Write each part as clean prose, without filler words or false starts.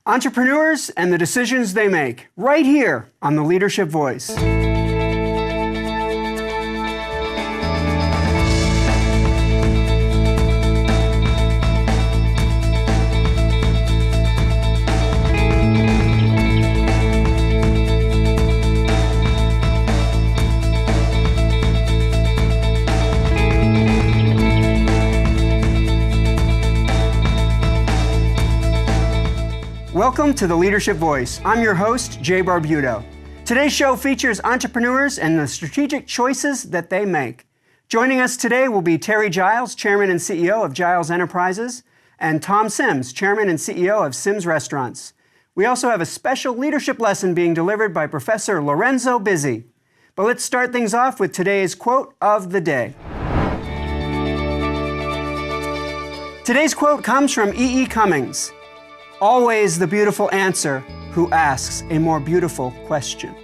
Entrepreneurs and the decisions they make, right here on the Leadership Voice. Welcome to the Leadership Voice. I'm your host, Jay Barbuto. Today's show features entrepreneurs and the strategic choices that they make. Joining us today will be Terry Giles, Chairman and CEO of Giles Enterprises, and Tom Sims, Chairman and CEO of Sims Restaurants. We also have a special leadership lesson being delivered by Professor Lorenzo Bizzi. But let's start things off with today's quote of the day. Today's quote comes from E.E. Cummings. Always the beautiful answer who asks a more beautiful question.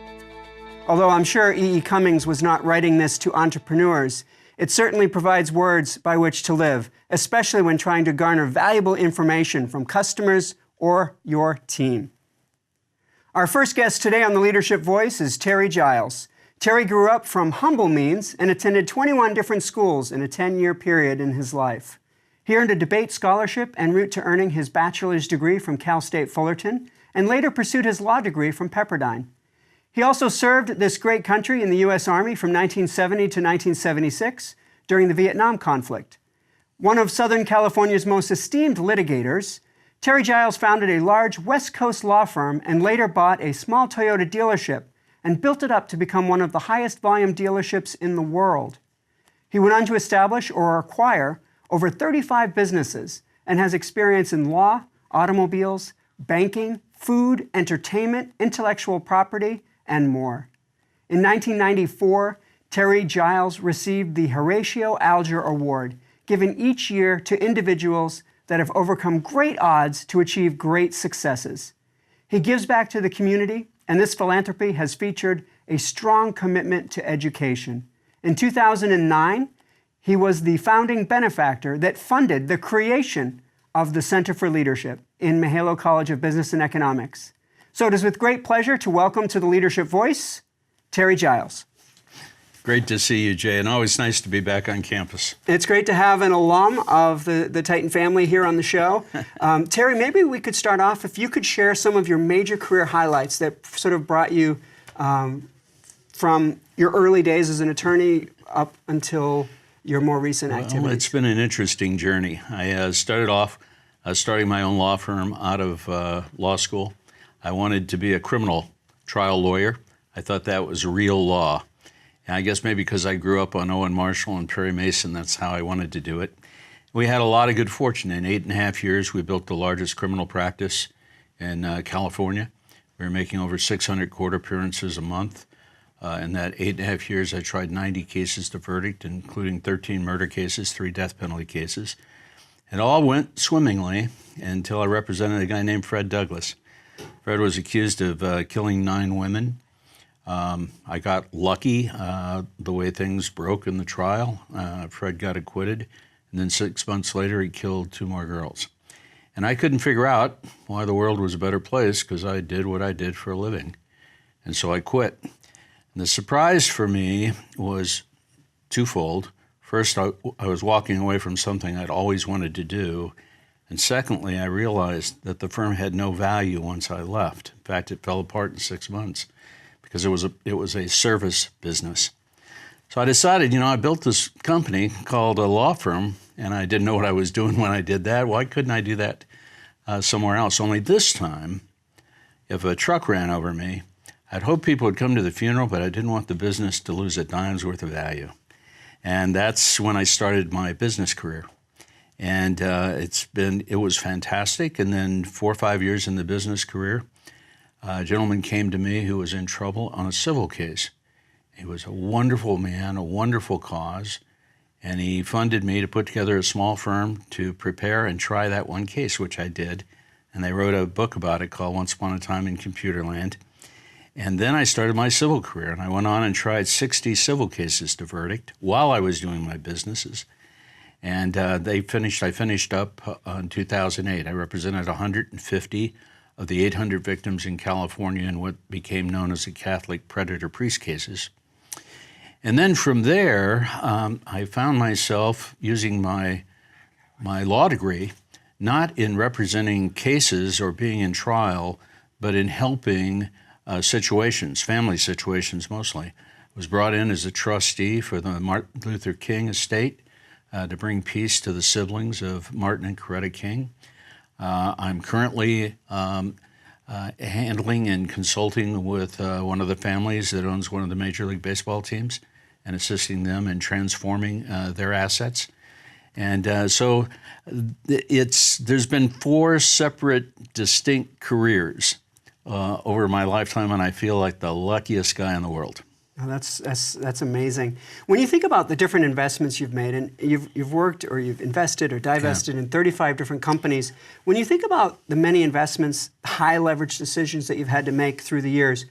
Although I'm sure E.E. Cummings was not writing this to entrepreneurs, it certainly provides words by which to live, especially when trying to garner valuable information from customers or your team. Our first guest today on the Leadership Voice is Terry Giles. Terry grew up from humble means and attended 21 different schools in a 10-year period in his life. He earned a debate scholarship en route to earning his bachelor's degree from Cal State Fullerton, and later pursued his law degree from Pepperdine. He also served this great country in the U.S. Army from 1970 to 1976 during the Vietnam conflict. One of Southern California's most esteemed litigators, Terry Giles founded a large West Coast law firm and later bought a small Toyota dealership and built it up to become one of the highest volume dealerships in the world. He went on to establish or acquire over 35 businesses and has experience in law, automobiles, banking, food, entertainment, intellectual property, and more. In 1994, Terry Giles received the Horatio Alger Award, given each year to individuals that have overcome great odds to achieve great successes. He gives back to the community, and this philanthropy has featured a strong commitment to education. In 2009, he was the founding benefactor that funded the creation of the Center for Leadership in Mahalo College of Business and Economics. So it is with great pleasure to welcome to the Leadership Voice, Terry Giles. Great to see you, Jay, and always nice to be back on campus. It's great to have an alum of the Titan family here on the show. Terry, maybe we could start off, if you could share some of your major career highlights that sort of brought you from your early days as an attorney up until your more recent activities. Well, it's been an interesting journey. I started off starting my own law firm out of law school. I wanted to be a criminal trial lawyer. I thought that was real law. And I guess maybe because I grew up on Owen Marshall and Perry Mason, that's how I wanted to do it. We had a lot of good fortune. In 8.5 years, we built the largest criminal practice in California. We were making over 600 court appearances a month. In that 8.5 years, I tried 90 cases to verdict, including 13 murder cases, 3 death penalty cases. It all went swimmingly until I represented a guy named Fred Douglas. Fred was accused of killing 9 women. I got lucky the way things broke in the trial. Fred got acquitted, and then 6 months later, he killed 2 more girls. And I couldn't figure out why the world was a better place because I did what I did for a living. And so I quit. And the surprise for me was twofold. First, I was walking away from something I'd always wanted to do. And secondly, I realized that the firm had no value once I left. In fact, it fell apart in 6 months because it was a service business. So I decided, I built this company called a law firm, and I didn't know what I was doing when I did that. Why couldn't I do that somewhere else? Only this time, if a truck ran over me, I'd hope people would come to the funeral, but I didn't want the business to lose a dime's worth of value. And that's when I started my business career. And it was fantastic. And then 4 or 5 years in the business career, a gentleman came to me who was in trouble on a civil case. He was a wonderful man, a wonderful cause, and he funded me to put together a small firm to prepare and try that one case, which I did. And they wrote a book about it called Once Upon a Time in Computerland. And then I started my civil career, and I went on and tried 60 civil cases to verdict while I was doing my businesses. And I finished up in 2008. I represented 150 of the 800 victims in California in what became known as the Catholic predator priest cases. And then from there, I found myself using my law degree, not in representing cases or being in trial, but in helping situations, family situations mostly. I was brought in as a trustee for the Martin Luther King estate to bring peace to the siblings of Martin and Coretta King. I'm currently handling and consulting with one of the families that owns one of the Major League Baseball teams and assisting them in transforming their assets. And so there's been 4 separate, distinct careers over my lifetime, and I feel like the luckiest guy in the world. Oh, that's amazing. When you think about the different investments you've made, and you've worked or you've invested or divested in 35 different companies, when you think about the many investments, high leverage decisions that you've had to make through the years,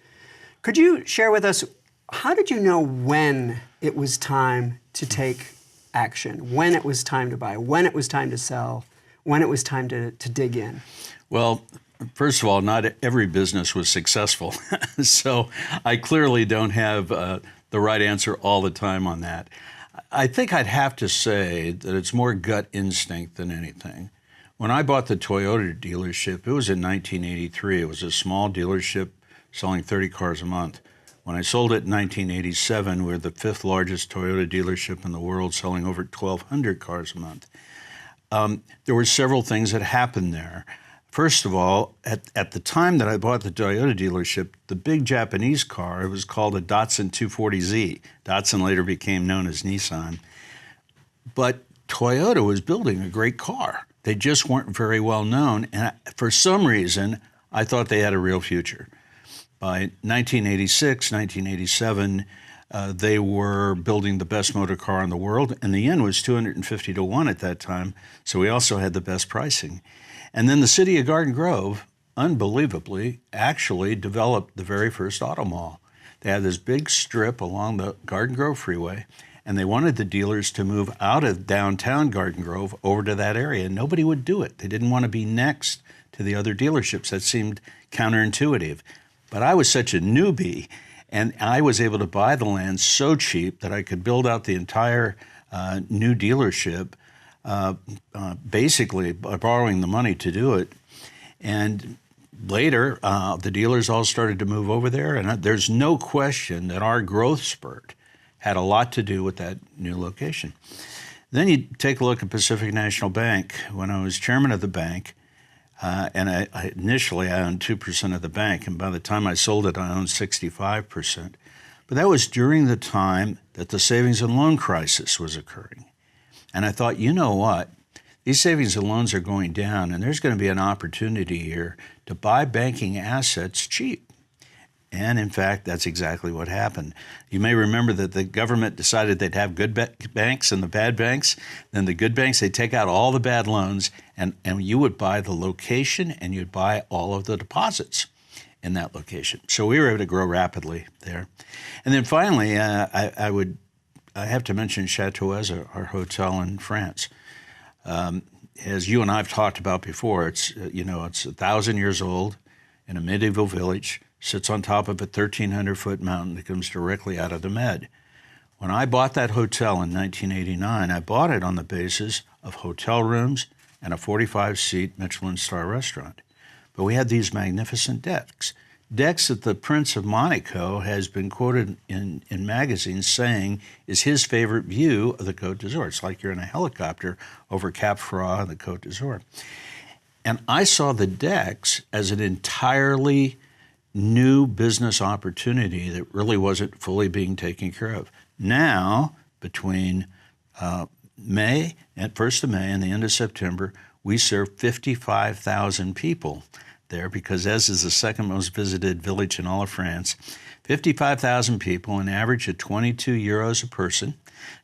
could you share with us, how did you know when it was time to take action, when it was time to buy, when it was time to sell, when it was time to dig in? Well, first of all, not every business was successful. So I clearly don't have the right answer all the time on that. I think I'd have to say that it's more gut instinct than anything. When I bought the Toyota dealership, it was in 1983. It was a small dealership selling 30 cars a month. When I sold it in 1987, we were the 5th largest Toyota dealership in the world, selling over 1,200 cars a month. There were several things that happened there. First of all, at the time that I bought the Toyota dealership, the big Japanese car, it was called a Datsun 240Z. Datsun later became known as Nissan. But Toyota was building a great car. They just weren't very well known. And for some reason, I thought they had a real future. By 1986, 1987, they were building the best motor car in the world, and the yen was 250 to 1 at that time, so we also had the best pricing. And then the city of Garden Grove, unbelievably, actually developed the very first auto mall. They had this big strip along the Garden Grove freeway, and they wanted the dealers to move out of downtown Garden Grove over to that area, and nobody would do it. They didn't want to be next to the other dealerships. That seemed counterintuitive. But I was such a newbie, and I was able to buy the land so cheap that I could build out the entire new dealership, basically by borrowing the money to do it. And later, the dealers all started to move over there, and there's no question that our growth spurt had a lot to do with that new location. Then you take a look at Pacific National Bank. When I was chairman of the bank, and initially I owned 2% of the bank, and by the time I sold it, I owned 65%. But that was during the time that the savings and loan crisis was occurring. And I thought, you know what? These savings and loans are going down, and there's going to be an opportunity here to buy banking assets cheap. And in fact, that's exactly what happened. You may remember that the government decided they'd have good banks and the bad banks. Then the good banks, they'd take out all the bad loans, and you would buy the location and you'd buy all of the deposits in that location. So we were able to grow rapidly there. And then finally, I have to mention Chateau's, our hotel in France. As you and I have talked about before, it's 1,000 years old in a medieval village, sits on top of a 1,300-foot mountain that comes directly out of the Med. When I bought that hotel in 1989, I bought it on the basis of hotel rooms and a 45-seat Michelin star restaurant. But we had these magnificent decks that the Prince of Monaco has been quoted in magazines saying is his favorite view of the Côte d'Azur. It's like you're in a helicopter over Cap Ferrat and the Côte d'Azur. And I saw the decks as an entirely new business opportunity that really wasn't fully being taken care of. Now, between May, at 1st of May and the end of September, we serve 55,000 people there, because as is the second most visited village in all of France, 55,000 people, an average of 22 euros a person,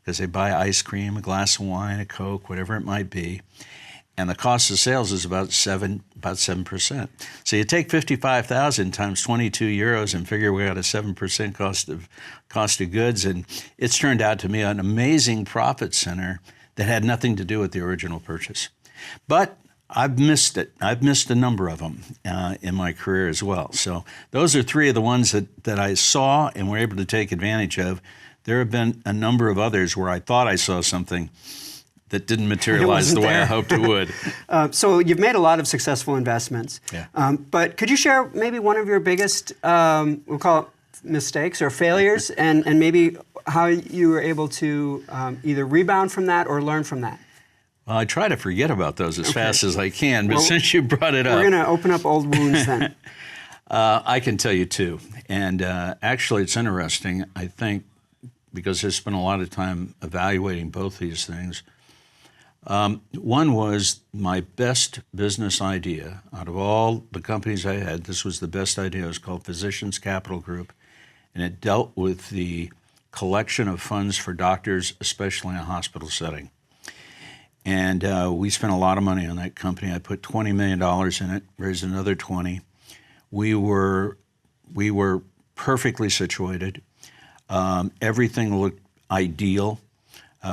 because they buy ice cream, a glass of wine, a Coke, whatever it might be. And the cost of sales is about 7%. So you take 55,000 times 22 euros and figure we got a 7% cost of goods, and it's turned out to me an amazing profit center that had nothing to do with the original purchase. But I've missed it. I've missed a number of them in my career as well. So those are three of the ones that I saw and were able to take advantage of. There have been a number of others where I thought I saw something that didn't materialize the way I hoped it would. So you've made a lot of successful investments. Yeah. But could you share maybe one of your biggest, we'll call it mistakes or failures, and maybe how you were able to either rebound from that or learn from that? Well, I try to forget about those as fast as I can, but since you brought it up. We're going to open up old wounds then. I can tell you two. And actually, it's interesting, I think, because I spent a lot of time evaluating both these things. One was my best business idea. Out of all the companies I had, this was the best idea. It was called Physicians Capital Group, and it dealt with the collection of funds for doctors, especially in a hospital setting. And we spent a lot of money on that company. I put $20 million in it, raised another 20. We were perfectly situated. Everything looked ideal.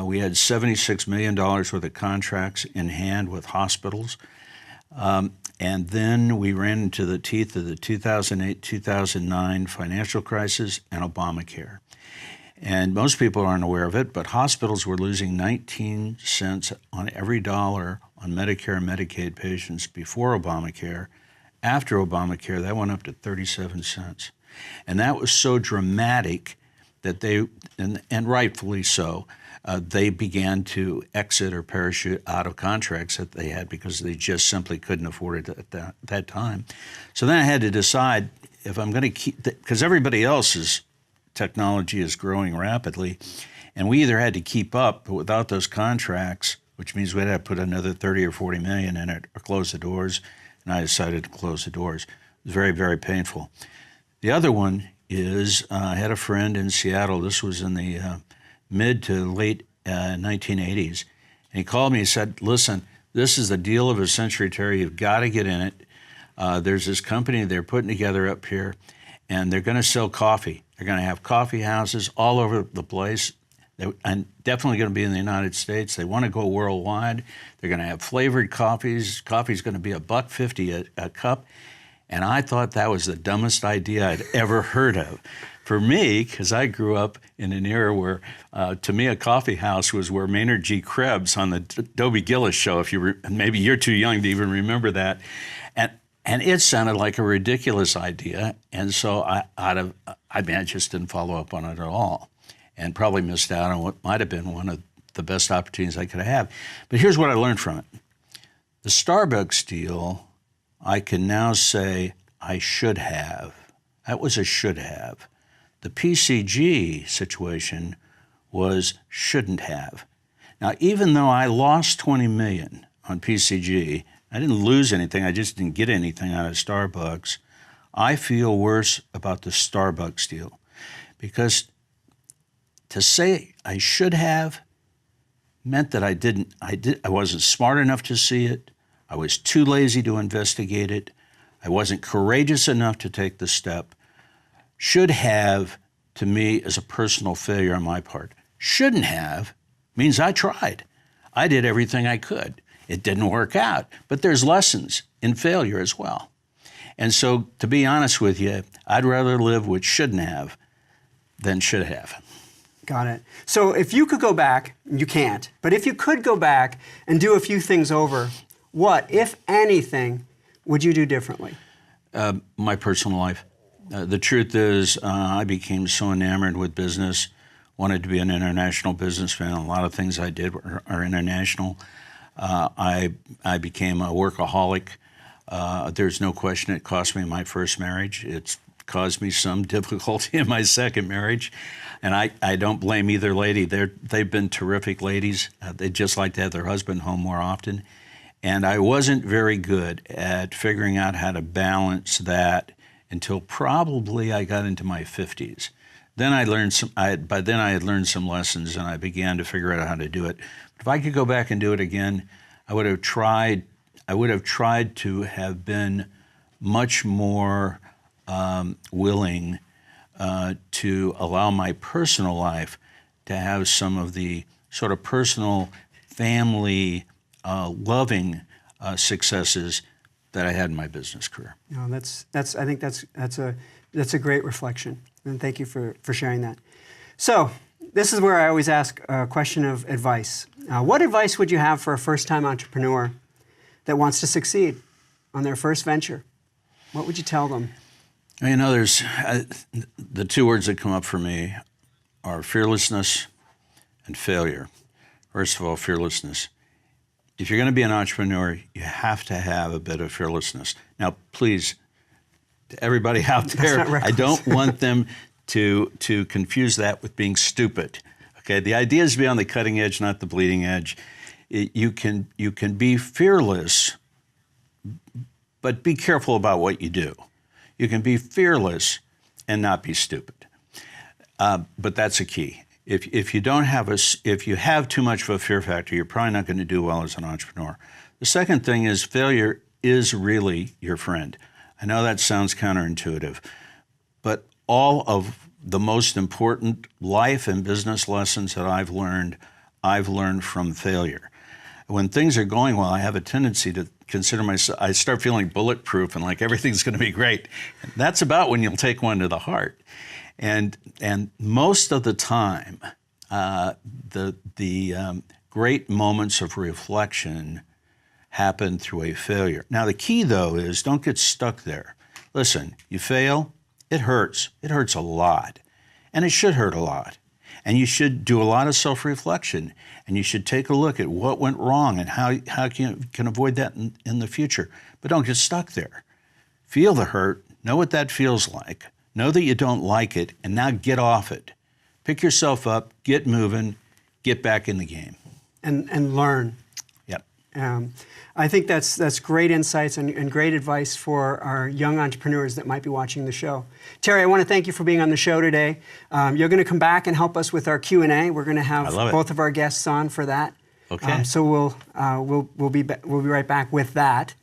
We had $76 million worth of contracts in hand with hospitals. And then we ran into the teeth of the 2008-2009 financial crisis and Obamacare. And most people aren't aware of it, but hospitals were losing 19 cents on every dollar on Medicare and Medicaid patients before Obamacare. After Obamacare, that went up to 37 cents. And that was so dramatic that they, and rightfully so, they began to exit or parachute out of contracts that they had because they just simply couldn't afford it at that time. So then I had to decide if I'm going to keep, because everybody else's technology is growing rapidly, and we either had to keep up, but without those contracts, which means we had to put another 30 or 40 million in it or close the doors, and I decided to close the doors. It was very, very painful. The other one is I had a friend in Seattle. This was in the mid to late 1980s, and he called me and said, listen, this is the deal of a century, Terry. You've got to get in it. There's this company they're putting together up here, and they're going to sell coffee. They're going to have coffee houses all over the place, and definitely going to be in the United States. They want to go worldwide. They're going to have flavored coffees. Coffee's going to be $1.50 a cup. And I thought that was the dumbest idea I'd ever heard of. For me, because I grew up in an era where, to me, a coffee house was where Maynard G. Krebs on the Dobie Gillis show, if you maybe you're too young to even remember that, and it sounded like a ridiculous idea, and so I just didn't follow up on it at all, and probably missed out on what might have been one of the best opportunities I could have. But here's what I learned from it. The Starbucks deal, I can now say I should have. That was a should have. The PCG situation was shouldn't have. Now, even though I lost $20 million on PCG, I didn't lose anything, I just didn't get anything out of Starbucks. I feel worse about the Starbucks deal because to say I should have meant that I wasn't smart enough to see it. I was too lazy to investigate it. I wasn't courageous enough to take the step. Should have, to me, is a personal failure on my part. Shouldn't have means I tried. I did everything I could. It didn't work out, but there's lessons in failure as well. And so, to be honest with you, I'd rather live with shouldn't have than should have. Got it. So if you could go back, you can't, but if you could go back and do a few things over, what, if anything, would you do differently? My personal life. The truth is, I became so enamored with business, wanted to be an international businessman. A lot of things I did are international. I became a workaholic. There's no question it cost me my first marriage. It's caused me some difficulty in my second marriage. And I don't blame either lady. They've been terrific ladies. They'd just like to have their husband home more often. And I wasn't very good at figuring out how to balance that until probably I got into my 50s. Then I learned by then I had learned some lessons and I began to figure out how to do it. But if I could go back and do it again, I would have tried to have been much more willing to allow my personal life to have some of the sort of personal, family, loving successes that I had in my business career. No, I think that's a great reflection, and thank you for sharing that. So, this is where I always ask a question of advice. What advice would you have for a first-time entrepreneur that wants to succeed on their first venture? What would you tell them? You know, there's the two words that come up for me are fearlessness and failure. First of all, fearlessness. If you're going to be an entrepreneur, you have to have a bit of fearlessness. Now, please, to everybody out there, I don't want them to confuse that with being stupid. Okay, the idea is to be on the cutting edge, not the bleeding edge. You can be fearless, but be careful about what you do. You can be fearless and not be stupid. But that's a key. If you have too much of a fear factor, you're probably not going to do well as an entrepreneur. The second thing is failure is really your friend. I know that sounds counterintuitive, but all of the most important life and business lessons that I've learned from failure. When things are going well, I have a tendency to consider myself, I start feeling bulletproof and like everything's going to be great. And that's about when you'll take one to the heart. And most of the time, the great moments of reflection happen through a failure. Now, the key, though, is don't get stuck there. Listen, you fail, it hurts. It hurts a lot. And it should hurt a lot. And you should do a lot of self-reflection. And you should take a look at what went wrong and how you can avoid that in the future. But don't get stuck there. Feel the hurt. Know what that feels like. Know that you don't like it. And now get off it. Pick yourself up. Get moving. Get back in the game. And learn. Yep. I think that's great insights and great advice for our young entrepreneurs that might be watching the show. Terry, I want to thank you for being on the show today. You're going to come back and help us with our Q&A. We're going to have both of our guests on for that. Okay. So we'll be right back with that.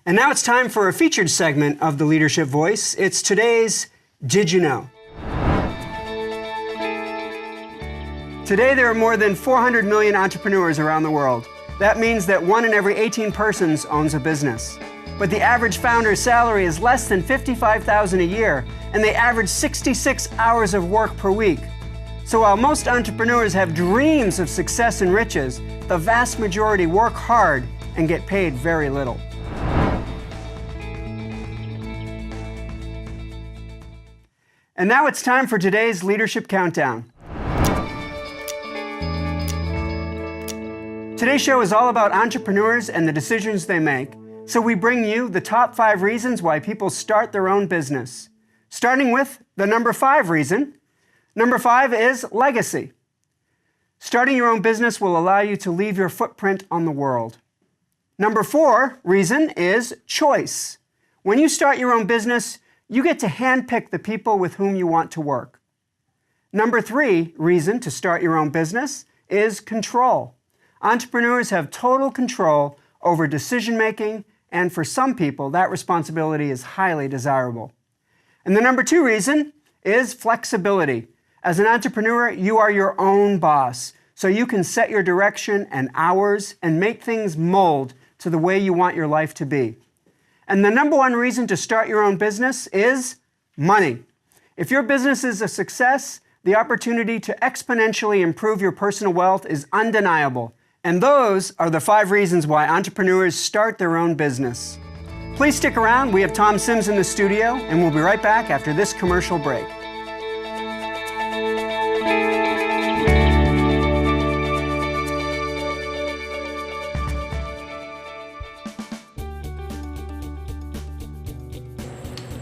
And now it's time for a featured segment of the Leadership Voice. It's today's Did You Know? Today there are more than 400 million entrepreneurs around the world. That means that 1 in every 18 persons owns a business. But the average founder's salary is less than $55,000 a year, and they average 66 hours of work per week. So while most entrepreneurs have dreams of success and riches, the vast majority work hard and get paid very little. And now it's time for today's Leadership Countdown. Today's show is all about entrepreneurs and the decisions they make. So we bring you the top 5 reasons why people start their own business. Starting with the number 5 reason. Number 5 is legacy. Starting your own business will allow you to leave your footprint on the world. Number 4 reason is choice. When you start your own business, you get to handpick the people with whom you want to work. Number 3 reason to start your own business is control. Entrepreneurs have total control over decision-making, and for some people, that responsibility is highly desirable. And the number 2 reason is flexibility. As an entrepreneur, you are your own boss, so you can set your direction and hours and make things mold to the way you want your life to be. And the number 1 reason to start your own business is money. If your business is a success, the opportunity to exponentially improve your personal wealth is undeniable. And those are the 5 reasons why entrepreneurs start their own business. Please stick around. We have Tom Sims in the studio, and we'll be right back after this commercial break.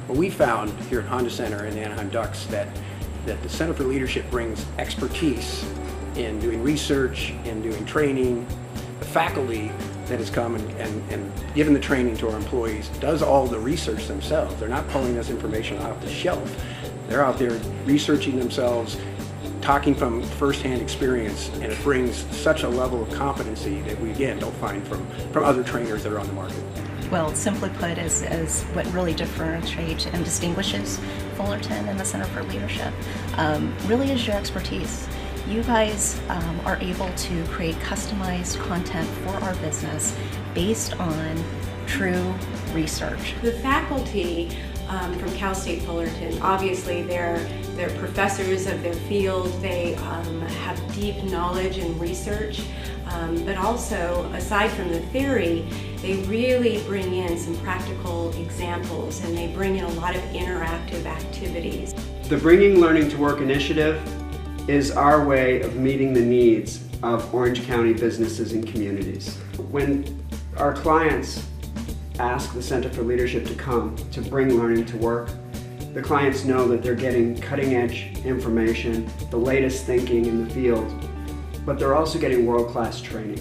Well, we found here at Honda Center and the Anaheim Ducks that the Center for Leadership brings expertise in doing research, in doing training. The faculty that has come and given the training to our employees does all the research themselves. They're not pulling this information off the shelf. They're out there researching themselves, talking from firsthand experience, and it brings such a level of competency that we, again, don't find from other trainers that are on the market. Well, simply put, is what really differentiates and distinguishes Fullerton and the Center for Leadership, really is your expertise. You guys are able to create customized content for our business based on true research. The faculty from Cal State Fullerton, obviously they're professors of their field. They have deep knowledge and research, but also aside from the theory, they really bring in some practical examples and they bring in a lot of interactive activities. The Bringing Learning to Work initiative is our way of meeting the needs of Orange County businesses and communities. When our clients ask the Center for Leadership to come to bring learning to work, the clients know that they're getting cutting-edge information, the latest thinking in the field, but they're also getting world-class training.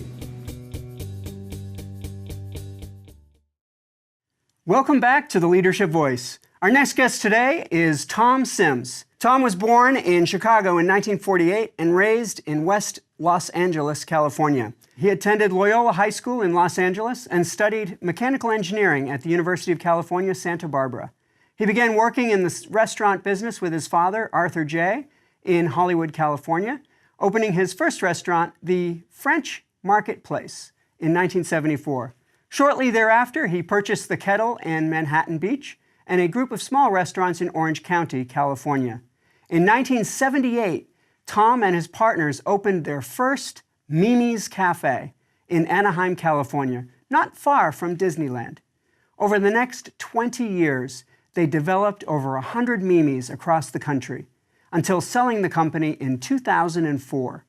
Welcome back to the Leadership Voice. Our next guest today is Tom Sims. Tom was born in Chicago in 1948 and raised in West Los Angeles, California. He attended Loyola High School in Los Angeles and studied mechanical engineering at the University of California, Santa Barbara. He began working in the restaurant business with his father, Arthur J., in Hollywood, California, opening his first restaurant, the French Marketplace, in 1974. Shortly thereafter, he purchased the Kettle in Manhattan Beach and a group of small restaurants in Orange County, California. In 1978, Tom and his partners opened their first Mimi's Café in Anaheim, California, not far from Disneyland. Over the next 20 years, they developed over 100 Mimi's across the country, until selling the company in 2004.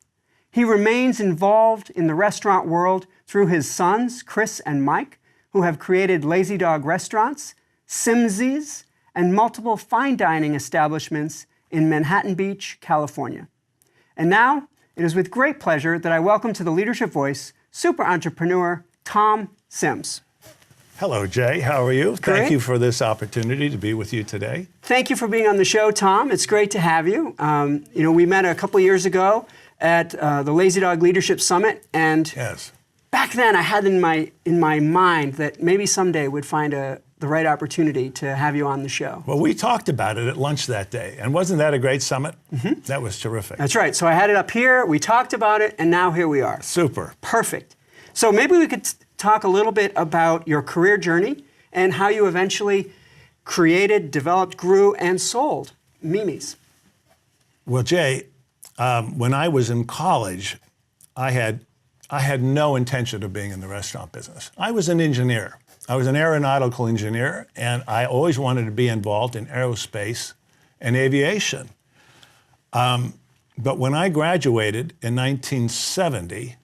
He remains involved in the restaurant world through his sons, Chris and Mike, who have created Lazy Dog restaurants, Simsies, and multiple fine dining establishments in Manhattan Beach, California. And now, it is with great pleasure that I welcome to the Leadership Voice super entrepreneur Tom Sims. Hello, Jay. How are you? Great. Thank you for this opportunity to be with you today. Thank you for being on the show, Tom. It's great to have you. We met a couple years ago at the Lazy Dog Leadership Summit, and Yes. back then I had in my mind that maybe someday we'd find the right opportunity to have you on the show. Well, we talked about it at lunch that day, and wasn't that a great summit? Mm-hmm. That was terrific. That's right. So I had it up here, we talked about it, and now here we are. Super. Perfect. So maybe we could talk a little bit about your career journey and how you eventually created, developed, grew, and sold Mimi's. Well, Jay, when I was in college, I had no intention of being in the restaurant business. I was an engineer. I was an aeronautical engineer, and I always wanted to be involved in aerospace and aviation. But when I graduated in 1970,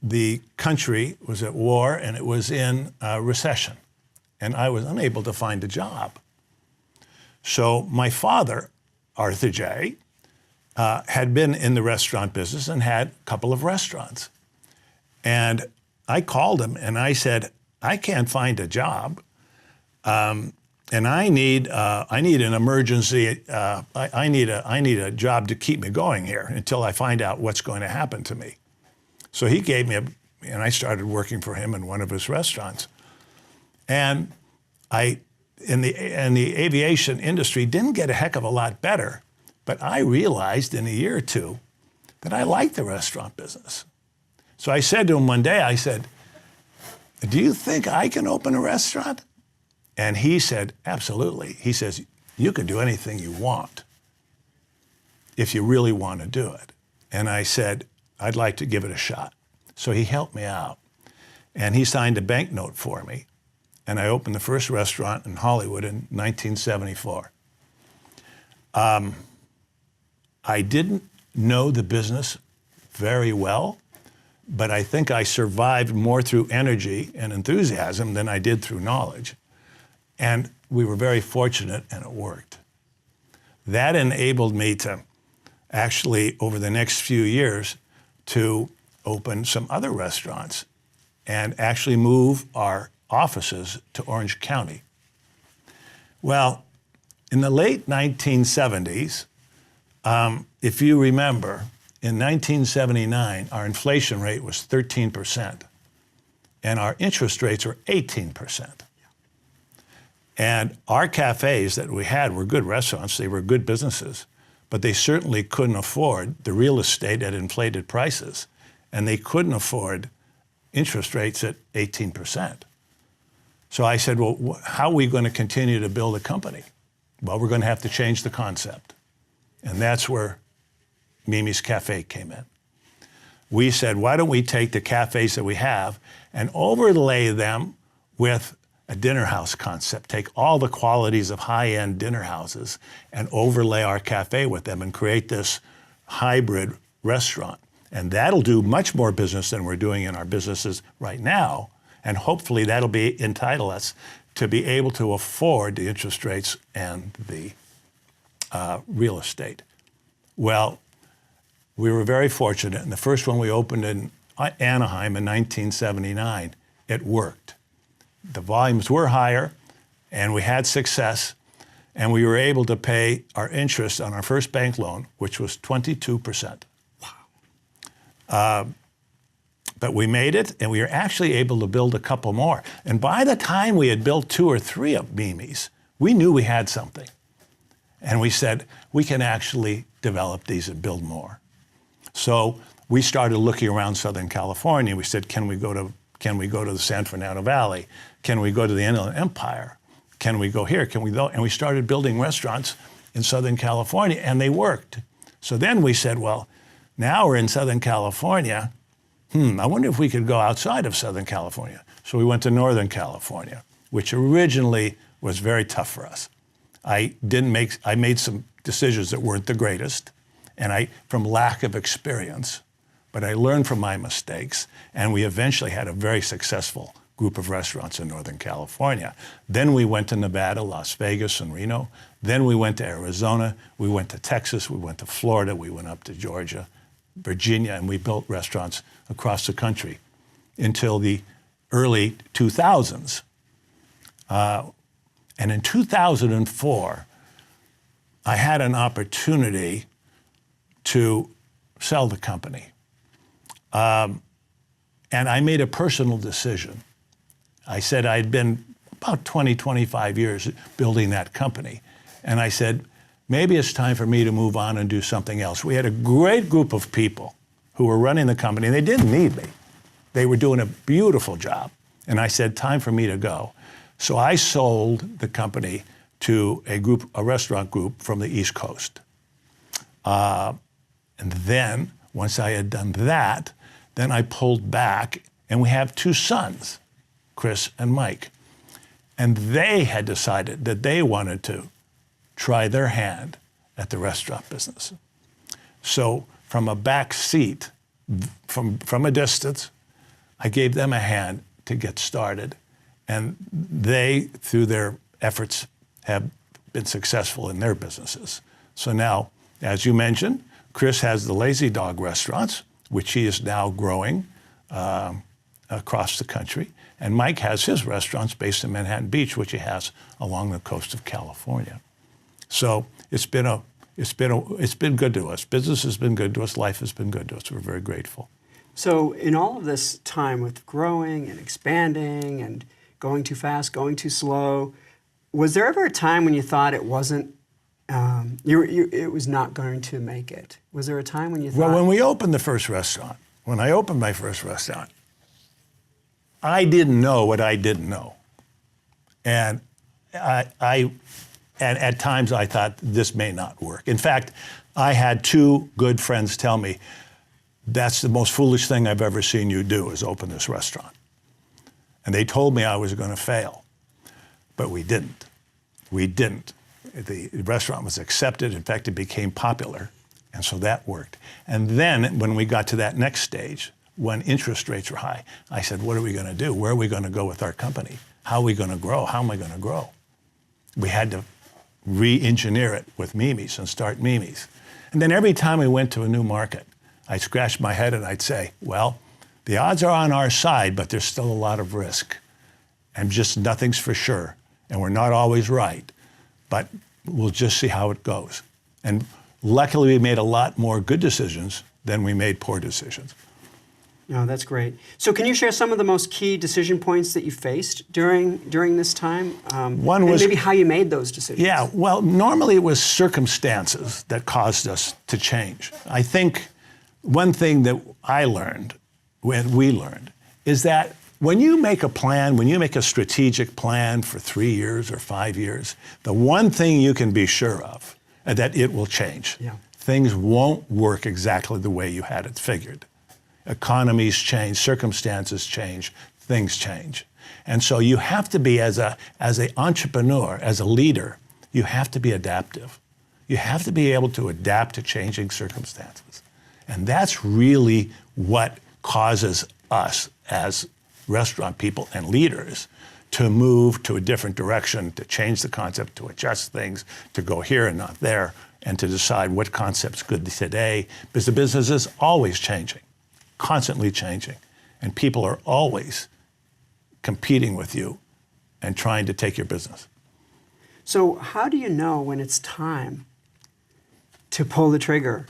the country was at war and it was in recession, and I was unable to find a job. So my father, Arthur J., had been in the restaurant business and had a couple of restaurants. And I called him and I said, I can't find a job, and I need an emergency. I need a job to keep me going here until I find out what's going to happen to me. So he gave me and I started working for him in one of his restaurants. And in the aviation industry didn't get a heck of a lot better, but I realized in a year or two that I liked the restaurant business. So I said to him one day, I said, do you think I can open a restaurant? And he said, absolutely. He says, you can do anything you want if you really want to do it. And I said, I'd like to give it a shot. So he helped me out. And he signed a banknote for me. And I opened the first restaurant in Hollywood in 1974. I didn't know the business very well, but I think I survived more through energy and enthusiasm than I did through knowledge. And we were very fortunate, and it worked. That enabled me to actually, over the next few years, to open some other restaurants and actually move our offices to Orange County. Well, in the late 1970s, if you remember, in 1979, our inflation rate was 13%, and our interest rates were 18%. And our cafes that we had were good restaurants, they were good businesses, but they certainly couldn't afford the real estate at inflated prices, and they couldn't afford interest rates at 18%. So I said, well, how are we going to continue to build a company? Well, we're going to have to change the concept. And that's where Mimi's Café came in. We said, why don't we take the cafes that we have and overlay them with a dinner house concept, take all the qualities of high-end dinner houses and overlay our cafe with them and create this hybrid restaurant. And that'll do much more business than we're doing in our businesses right now. And hopefully that'll entitle us to be able to afford the interest rates and the real estate. Well, we were very fortunate. And the first one we opened in Anaheim in 1979, it worked. The volumes were higher, and we had success, and we were able to pay our interest on our first bank loan, which was 22%. Wow. But we made it, and we were actually able to build a couple more. And by the time we had built 2 or 3 of Mimi's, we knew we had something. And we said, we can actually develop these and build more. So we started looking around Southern California. We said, can we go to the San Fernando Valley? Can we go to the Inland Empire? Can we go here? Can we go? And we started building restaurants in Southern California, and they worked. So then we said, well, now we're in Southern California. I wonder if we could go outside of Southern California. So we went to Northern California, which originally was very tough for us. I made some decisions that weren't the greatest, and from lack of experience, but I learned from my mistakes, and we eventually had a very successful group of restaurants in Northern California. Then we went to Nevada, Las Vegas, and Reno. Then we went to Arizona. We went to Texas. We went to Florida. We went up to Georgia, Virginia, and we built restaurants across the country until the early 2000s. And in 2004, I had an opportunity to sell the company. And I made a personal decision. I said I'd been about 20, 25 years building that company. And I said, maybe it's time for me to move on and do something else. We had a great group of people who were running the company, and they didn't need me. They were doing a beautiful job. And I said, time for me to go. So I sold the company to a restaurant group from the East Coast. And then, once I had done that, then I pulled back, and we have 2 sons, Chris and Mike. And they had decided that they wanted to try their hand at the restaurant business. So from a back seat, from a distance, I gave them a hand to get started. And they, through their efforts, have been successful in their businesses. So now, as you mentioned, Chris has the Lazy Dog restaurants, which he is now growing across the country. And Mike has his restaurants based in Manhattan Beach, which he has along the coast of California. So it's been good to us. Business has been good to us. Life has been good to us. We're very grateful. So in all of this time with growing and expanding and going too fast, going too slow, was there ever a time when you thought it wasn't, it was not going to make it? Was there a time when you thought? Well, when we opened the first restaurant, when I opened my first restaurant, I didn't know what I didn't know. And and at times I thought this may not work. In fact, I had 2 good friends tell me, that's the most foolish thing I've ever seen you do, is open this restaurant. And they told me I was going to fail, but we didn't. We didn't. The restaurant was accepted. In fact, it became popular, and so that worked. And then when we got to that next stage, when interest rates were high, I said, what are we going to do? Where are we going to go with our company? How are we going to grow? How am I going to grow? We had to re-engineer it with Mimi's and start Mimi's. And then every time we went to a new market, I'd scratch my head and I'd say, well, the odds are on our side, but there's still a lot of risk. And just nothing's for sure. And we're not always right. But we'll just see how it goes. And luckily, we made a lot more good decisions than we made poor decisions. No, that's great. So can you share some of the most key decision points that you faced during this time? One was, and maybe how you made those decisions. Yeah, well, normally it was circumstances that caused us to change. I think one thing that I learned, when we learned, is that when you make a plan, when you make a strategic plan for 3 years or 5 years, the one thing you can be sure of is that it will change. Yeah. Things won't work exactly the way you had it figured. Economies change, circumstances change, things change. And so you have to be, as an entrepreneur, as a leader, you have to be adaptive. You have to be able to adapt to changing circumstances. And that's really what causes us as restaurant people and leaders to move to a different direction, to change the concept, to adjust things, to go here and not there, and to decide what concept's good today, because the business is always changing, constantly changing, and people are always competing with you and trying to take your business. So how do you know when it's time to pull the trigger?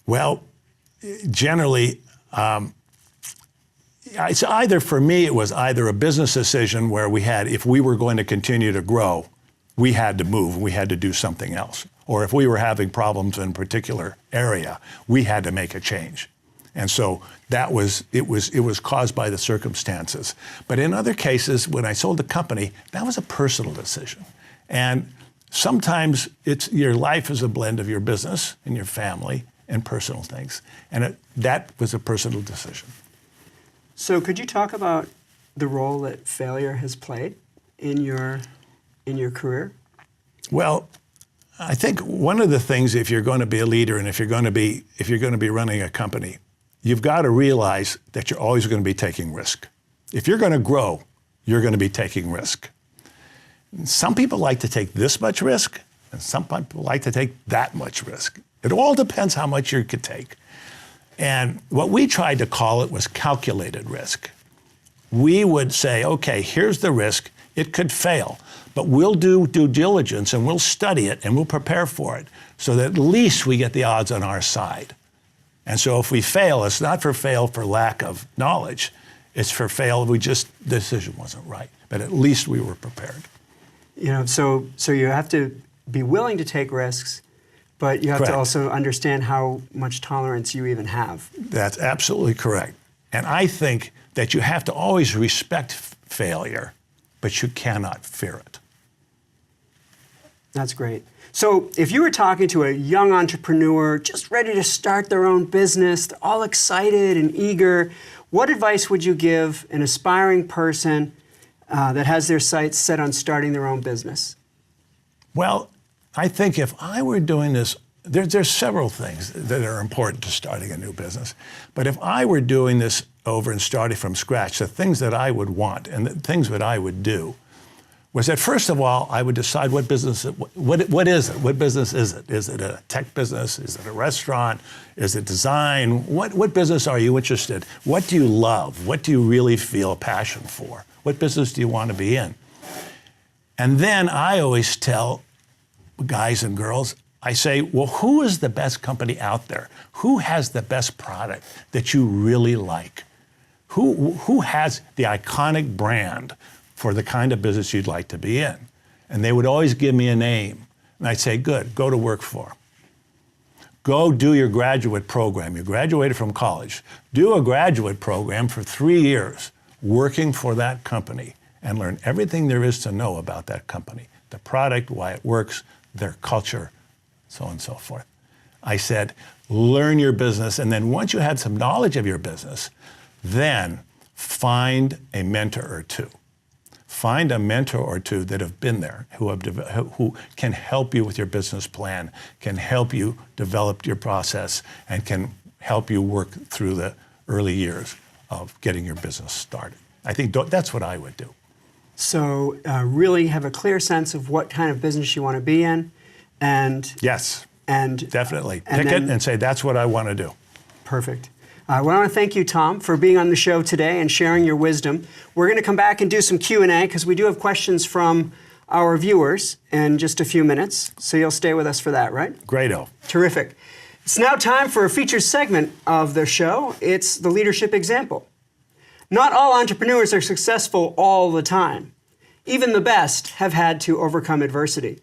Well, generally, it's either, for me, it was either a business decision where we had, if we were going to continue to grow, we had to move, we had to do something else. Or if we were having problems in a particular area, we had to make a change. And so that was, it was caused by the circumstances. But in other cases, when I sold the company, that was a personal decision. And sometimes your life is a blend of your business and your family and personal things. And that was a personal decision. So could you talk about the role that failure has played in your career? Well, I think one of the things, if you're going to be a leader and if you're going to be running a company, you've got to realize that you're always going to be taking risk. If you're going to grow, you're going to be taking risk. Some people like to take this much risk, and some people like to take that much risk. It all depends how much you could take. And what we tried to call it was calculated risk. We would say, okay, here's the risk. It could fail, but we'll do due diligence and we'll study it and we'll prepare for it so that at least we get the odds on our side. And so if we fail, it's not for lack of knowledge. It's for fail, the decision wasn't right. But at least we were prepared. You know, so you have to be willing to take risks, but you have Correct. to also understand how much tolerance you even have. That's absolutely correct. And I think that you have to always respect failure, but you cannot fear it. That's great. So if you were talking to a young entrepreneur just ready to start their own business, they're all excited and eager, what advice would you give an aspiring person that has their sights set on starting their own business? Well, I think if I were doing this, there's several things that are important to starting a new business. But if I were doing this over and starting from scratch, the things that I would want and the things that I would do was that, first of all, I would decide what business, what is it? What business is it? Is it a tech business? Is it a restaurant? Is it design? What business are you interested in? What do you love? What do you really feel a passion for? What business do you want to be in? And then I always tell guys and girls, I say, well, who is the best company out there? Who has the best product that you really like? Who has the iconic brand for the kind of business you'd like to be in? And they would always give me a name. And I'd say, good, go to work for them. Go do your graduate program. You graduated from college. Do a graduate program for 3 years working for that company and learn everything there is to know about that company, the product, why it works, their culture, so on and so forth. I said, learn your business, and then once you had some knowledge of your business, then find a mentor or two. Find a mentor or two that have been there, who can help you with your business plan, can help you develop your process, and can help you work through the early years of getting your business started. I think that's what I would do. So really have a clear sense of what kind of business you want to be in, and yes, and definitely pick it and say that's what I want to do. Perfect. Well, I want to thank you, Tom, for being on the show today and sharing your wisdom. We're going to come back and do some Q&A because we do have questions from our viewers in just a few minutes. So you'll stay with us for that, right? Great-o. Terrific. It's now time for a featured segment of the show. It's the leadership example. Not all entrepreneurs are successful all the time. Even the best have had to overcome adversity.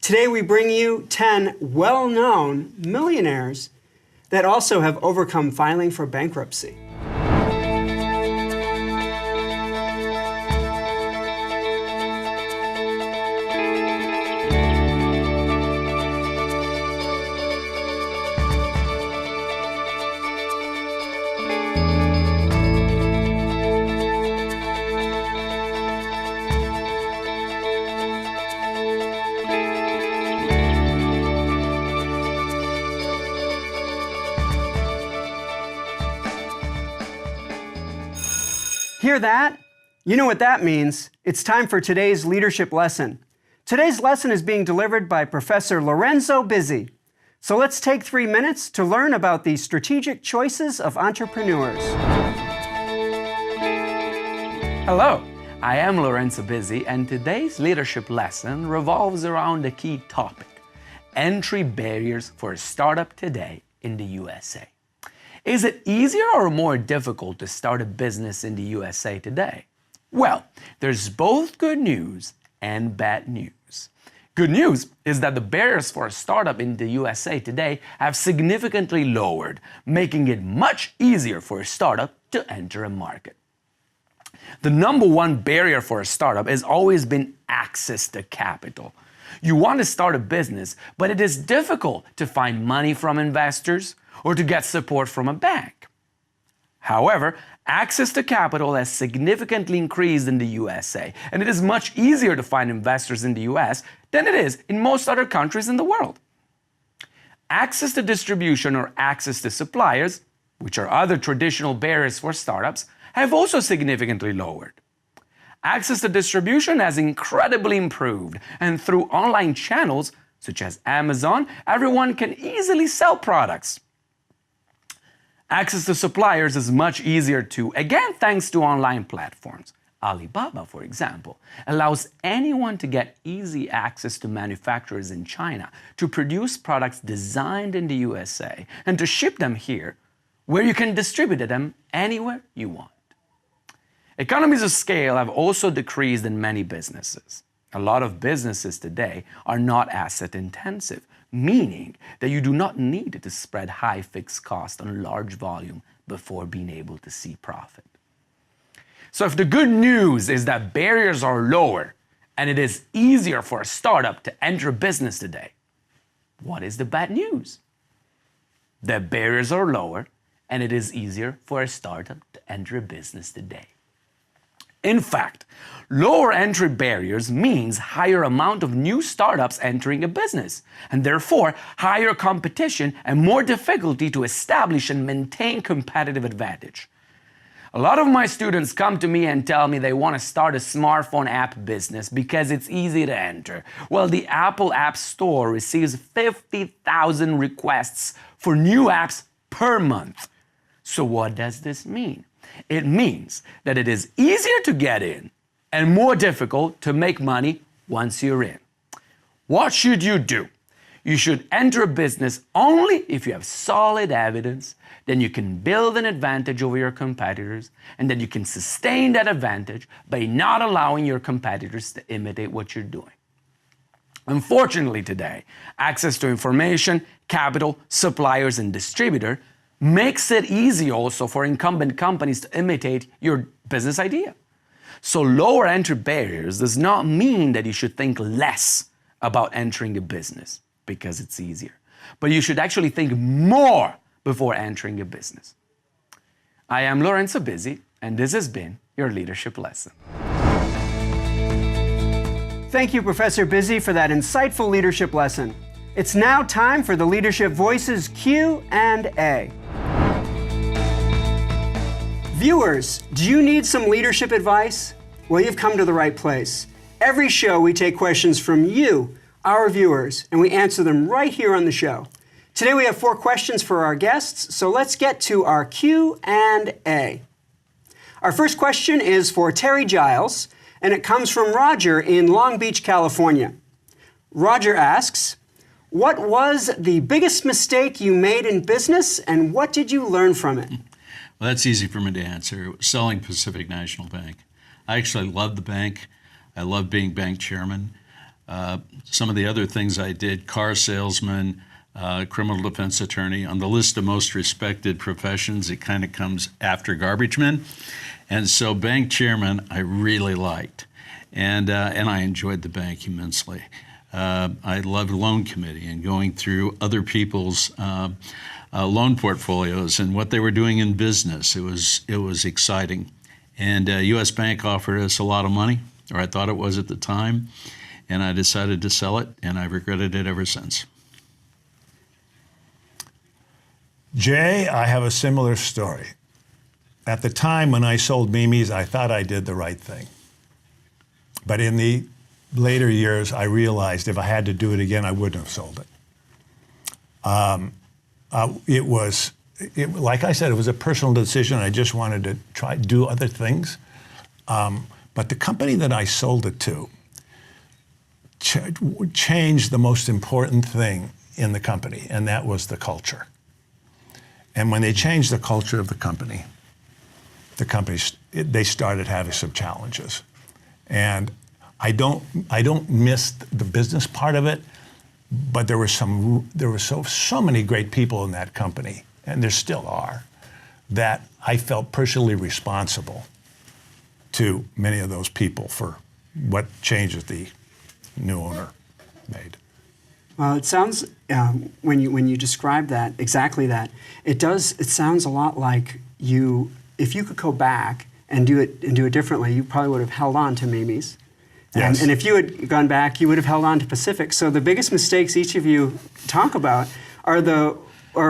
Today we bring you 10 well-known millionaires that also have overcome filing for bankruptcy. Hear that? You know what that means. It's time for today's leadership lesson. Today's lesson is being delivered by Professor Lorenzo Bizzi. So let's take 3 minutes to learn about the strategic choices of entrepreneurs. Hello, I am Lorenzo Bizzi, and today's leadership lesson revolves around a key topic: entry barriers for a startup today in the USA. Is it easier or more difficult to start a business in the USA today? Well, there's both good news and bad news. Good news is that the barriers for a startup in the USA today have significantly lowered, making it much easier for a startup to enter a market. The number one barrier for a startup has always been access to capital. You want to start a business, but it is difficult to find money from investors or to get support from a bank. However, access to capital has significantly increased in the USA, and it is much easier to find investors in the US than it is in most other countries in the world. Access to distribution or access to suppliers, which are other traditional barriers for startups, have also significantly lowered. Access to distribution has incredibly improved, and through online channels such as Amazon, everyone can easily sell products. Access to suppliers is much easier too, again thanks to online platforms. Alibaba, for example, allows anyone to get easy access to manufacturers in China to produce products designed in the USA and to ship them here, where you can distribute them anywhere you want. Economies of scale have also decreased in many businesses. A lot of businesses today are not asset intensive, meaning that you do not need to spread high fixed costs on large volume before being able to see profit. So if the good news is that barriers are lower and it is easier for a startup to enter a business today, what is the bad news? The barriers are lower and it is easier for a startup to enter a business today. In fact, lower entry barriers means higher amount of new startups entering a business, and therefore higher competition and more difficulty to establish and maintain competitive advantage. A lot of my students come to me and tell me they want to start a smartphone app business because it's easy to enter. Well, the Apple App Store receives 50,000 requests for new apps per month. So what does this mean? It means that it is easier to get in and more difficult to make money once you're in. What should you do? You should enter a business only if you have solid evidence, then you can build an advantage over your competitors, and then you can sustain that advantage by not allowing your competitors to imitate what you're doing. Unfortunately today, access to information, capital, suppliers, and distributor makes it easy also for incumbent companies to imitate your business idea. So lower entry barriers does not mean that you should think less about entering a business because it's easier, but you should actually think more before entering a business. I am Lorenzo Bizzi, and this has been your leadership lesson. Thank you, Professor Bizzi, for that insightful leadership lesson. It's now time for the Leadership Voices Q&A. Viewers, do you need some leadership advice? Well, you've come to the right place. Every show we take questions from you, our viewers, and we answer them right here on the show. Today we have 4 questions for our guests, so let's get to our Q&A. Our first question is for Terry Giles, and it comes from Roger in Long Beach, California. Roger asks, What was the biggest mistake you made in business, and what did you learn from it? Well, that's easy for me to answer. It was selling Pacific National Bank. I actually loved the bank. I loved being bank chairman. Some of the other things I did, car salesman, criminal defense attorney, on the list of most respected professions, it kind of comes after garbage men. And so bank chairman, I really liked. And I enjoyed the bank immensely. I loved loan committee and going through other people's loan portfolios and what they were doing in business. It was exciting. And U.S. Bank offered us a lot of money, or I thought it was at the time, and I decided to sell it, and I've regretted it ever since. Jay, I have a similar story. At the time when I sold Mimi's, I thought I did the right thing. But in the later years, I realized if I had to do it again, I wouldn't have sold it. Like I said, it was a personal decision. I just wanted to try do other things. But the company that I sold it to changed the most important thing in the company, and that was the culture. And when they changed the culture of the company, they started having some challenges. And I don't miss the business part of it, but there were so many great people in that company, and there still are, that I felt personally responsible to many of those people for what changes the new owner made. Well, it sounds when you describe that, exactly that, it sounds a lot like if you could go back and do it differently, you probably would have held on to Mimi's. Yes. And if you had gone back, you would have held on to Pacific. So the biggest mistakes each of you talk about are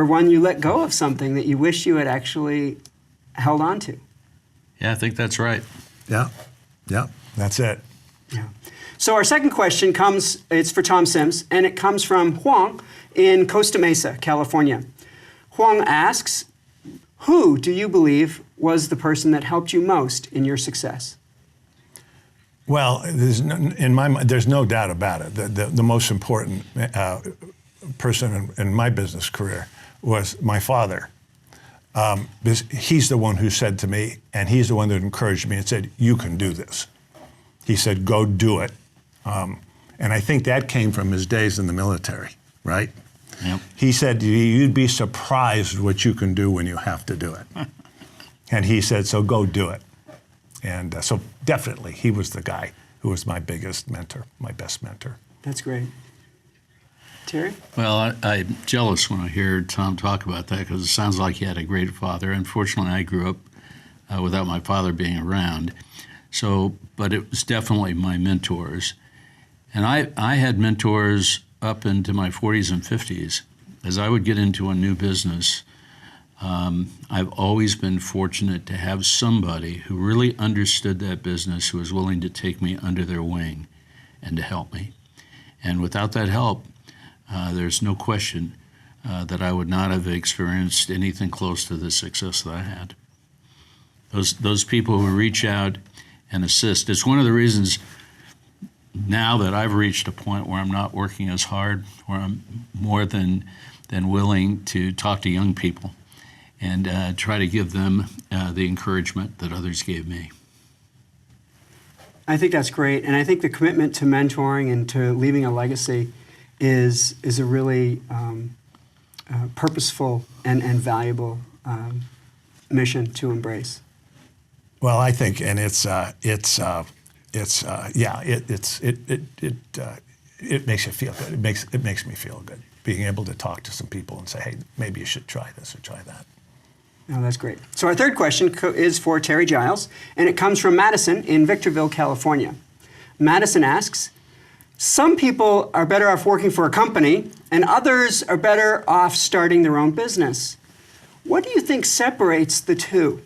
when you let go of something that you wish you had actually held on to. Yeah, I think that's right. Yeah, that's it. Yeah. So our second question it's for Tom Sims, and it comes from Huang in Costa Mesa, California. Huang asks, who do you believe was the person that helped you most in your success? Well, in my mind, there's no doubt about it. The most important person in my business career was my father. He's the one who said to me, and he's the one that encouraged me and said, you can do this. He said, go do it. And I think that came from his days in the military, right? Yep. He said, you'd be surprised what you can do when you have to do it. And he said, so go do it. And so definitely, he was the guy who was my biggest mentor, my best mentor. That's great. Terry? Well, I'm jealous when I hear Tom talk about that because it sounds like he had a great father. Unfortunately, I grew up without my father being around. But it was definitely my mentors. And I had mentors up into my 40s and 50s. As I would get into a new business, I've always been fortunate to have somebody who really understood that business, who was willing to take me under their wing and to help me. And without that help, there's no question that I would not have experienced anything close to the success that I had. Those people who reach out and assist. It's one of the reasons now that I've reached a point where I'm not working as hard, where I'm more than willing to talk to young people and try to give them the encouragement that others gave me. I think that's great. And I think the commitment to mentoring and to leaving a legacy is a really purposeful and valuable mission to embrace. Well, I think, and it makes you feel good. It makes me feel good being able to talk to some people and say, hey, maybe you should try this or try that. Oh, that's great. So our third question is for Terry Giles, and it comes from Madison in Victorville, California. Madison asks, some people are better off working for a company, and others are better off starting their own business. What do you think separates the two?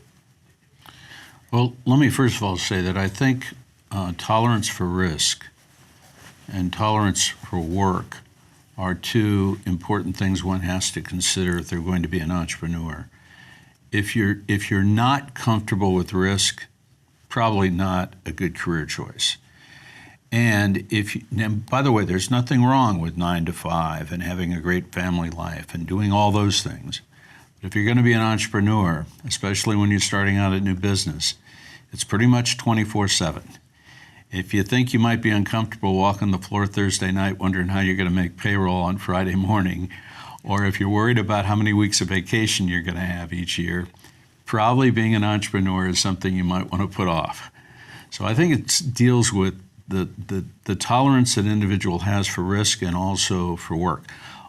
Well, let me first of all say that I think tolerance for risk and tolerance for work are two important things one has to consider if they're going to be an entrepreneur. If you're not comfortable with risk, probably not a good career choice. And by the way, there's nothing wrong with 9 to 5 and having a great family life and doing all those things. But if you're going to be an entrepreneur, especially when you're starting out a new business, it's pretty much 24/7. If you think you might be uncomfortable walking the floor Thursday night wondering how you're going to make payroll on Friday morning, or if you're worried about how many weeks of vacation you're going to have each year, probably being an entrepreneur is something you might want to put off. So I think it deals with the tolerance that an individual has for risk and also for work.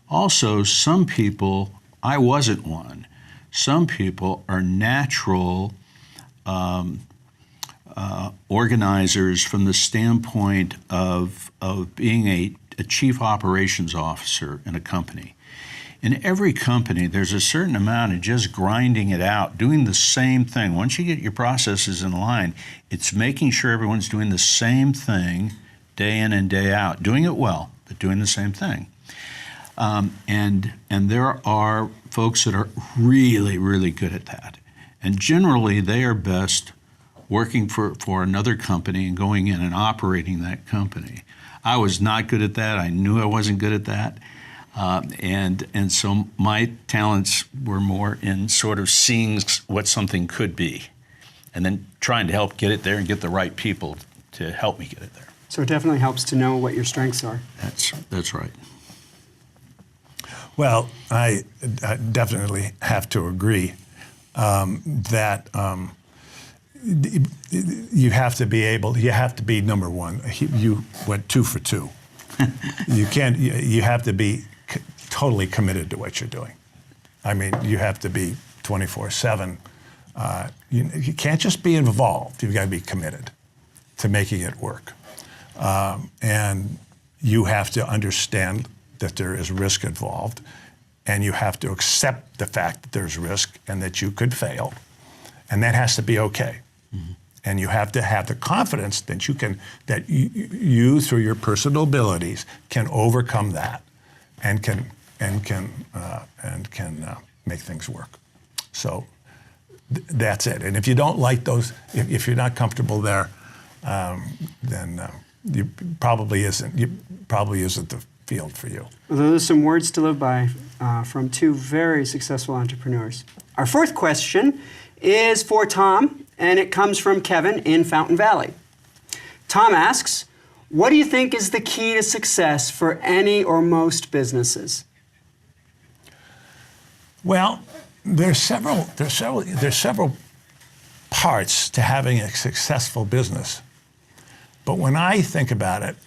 Also, some people, I wasn't one, some people are natural organizers from the standpoint of being a chief operations officer in a company. In every company, there's a certain amount of just grinding it out, doing the same thing. Once you get your processes in line, it's making sure everyone's doing the same thing day in and day out, doing it well, but doing the same thing. And there are folks that are really, really good at that. And generally, they are best working for another company and going in and operating that company. I was not good at that. I knew I wasn't good at that. And so my talents were more in sort of seeing what something could be and then trying to help get it there and get the right people to help me get it there. So it definitely helps to know what your strengths are. That's right. Well, I definitely have to agree that you have to be number one. You went 2 for 2. You have to be totally committed to what you're doing. I mean, you have to be 24/7. You can't just be involved. You've got to be committed to making it work. And you have to understand that there is risk involved, and you have to accept the fact that there's risk and that you could fail, and that has to be okay. Mm-hmm. And you have to have the confidence that you through your personal abilities can overcome that, and can make things work. So that's it. And if you don't like those, if you're not comfortable there, then you probably isn't the field for you. Well, those are some words to live by from 2 very successful entrepreneurs. Our 4th question is for Tom, and it comes from Kevin in Fountain Valley. Tom asks, what do you think is the key to success for any or most businesses? Well, there's several parts to having a successful business. But when I think about it,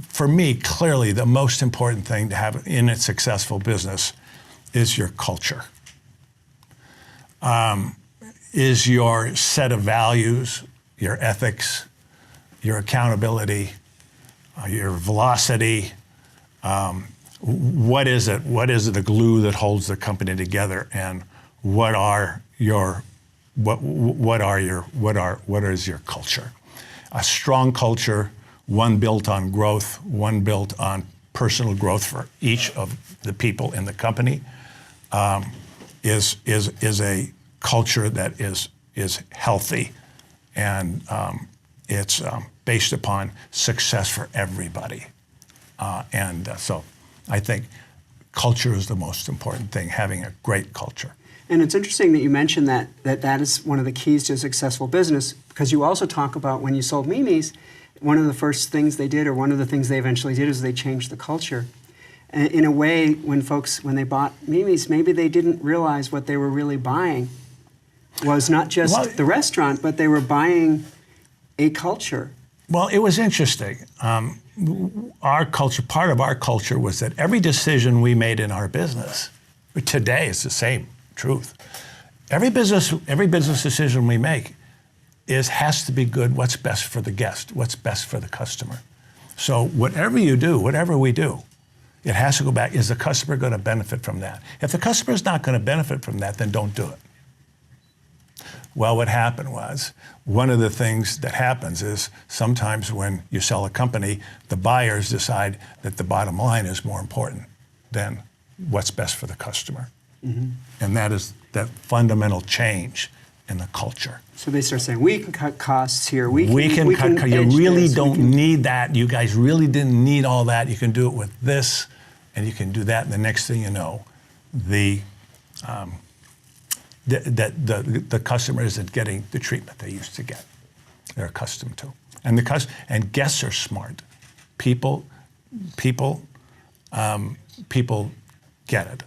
for me, clearly the most important thing to have in a successful business is your culture. Is your set of values, your ethics, your accountability, your velocity. What is it? What is the glue that holds the company together? And what is your culture? A strong culture, one built on growth, one built on personal growth for each of the people in the company, is a culture that is healthy, and it's based upon success for everybody. So I think culture is the most important thing, having a great culture. And it's interesting that you mentioned that is one of the keys to a successful business, because you also talk about when you sold Mimi's, one of the first things they did, or one of the things they eventually did, is they changed the culture. And in a way, when they bought Mimi's, maybe they didn't realize what they were really buying was not just the restaurant, but they were buying a culture. Well, it was interesting. Our culture, part of our culture was that every decision we made in our business, today it's the same truth. Every business decision we make has to be good. What's best for the guest? What's best for the customer? So whatever we do, it has to go back. Is the customer going to benefit from that? If the customer is not going to benefit from that, then don't do it. Well, what happened was, one of the things that happens is sometimes when you sell a company, the buyers decide that the bottom line is more important than what's best for the customer. Mm-hmm. And that is that fundamental change in the culture. So they start saying, we can cut costs here. We can cut. You edge really this, don't need that. You guys really didn't need all that. You can do it with this, and you can do that. And the next thing you know, the customer isn't getting the treatment they used to get. They're accustomed to, and guests are smart. People get it.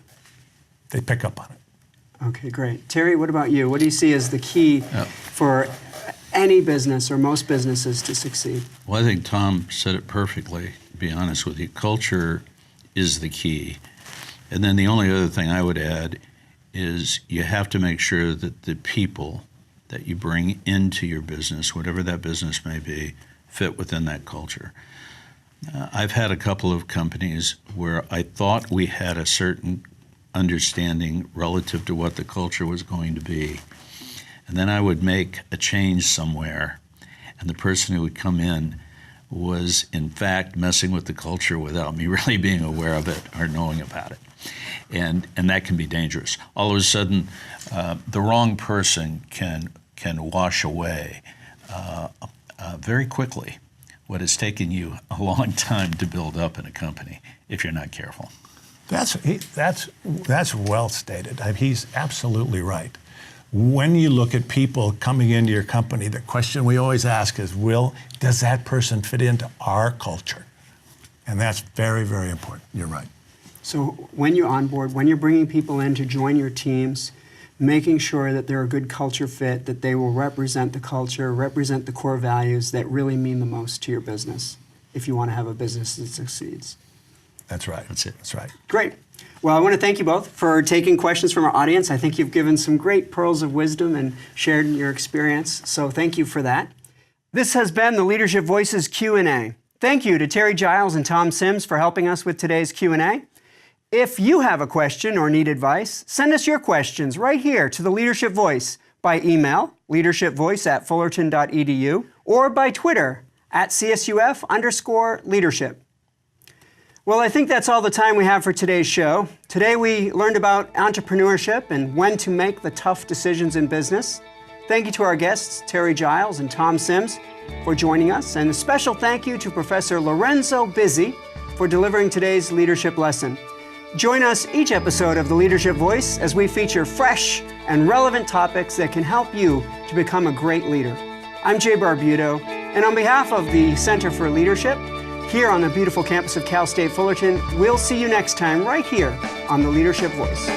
They pick up on it. Okay, great. Terry, what about you? What do you see as the key for any business or most businesses to succeed? Well, I think Tom said it perfectly, to be honest with you. Culture is the key. And then the only other thing I would add is you have to make sure that the people that you bring into your business, whatever that business may be, fit within that culture. I've had a couple of companies where I thought we had a certain understanding relative to what the culture was going to be. And then I would make a change somewhere, and the person who would come in was in fact messing with the culture without me really being aware of it or knowing about it. And that can be dangerous. All of a sudden, the wrong person can wash away very quickly what has taken you a long time to build up in a company if you're not careful. That's well stated. He's absolutely right. When you look at people coming into your company, the question we always ask is, does that person fit into our culture? And that's very, very important. You're right. So when you onboard, when you're bringing people in to join your teams, making sure that they're a good culture fit, that they will represent the culture, represent the core values that really mean the most to your business if you want to have a business that succeeds. That's right. That's it. That's right. Great. Well, I want to thank you both for taking questions from our audience. I think you've given some great pearls of wisdom and shared your experience, so thank you for that. This has been the Leadership Voices Q&A. Thank you to Terry Giles and Tom Sims for helping us with today's Q&A. If you have a question or need advice, send us your questions right here to the Leadership Voice by email, leadershipvoice@fullerton.edu, or by Twitter @CSUF_leadership. Well, I think that's all the time we have for today's show. Today we learned about entrepreneurship and when to make the tough decisions in business. Thank you to our guests, Terry Giles and Tom Sims, for joining us. And a special thank you to Professor Lorenzo Bizzi for delivering today's leadership lesson. Join us each episode of The Leadership Voice as we feature fresh and relevant topics that can help you to become a great leader. I'm Jay Barbuto, and on behalf of the Center for Leadership, here on the beautiful campus of Cal State Fullerton, we'll see you next time right here on The Leadership Voice.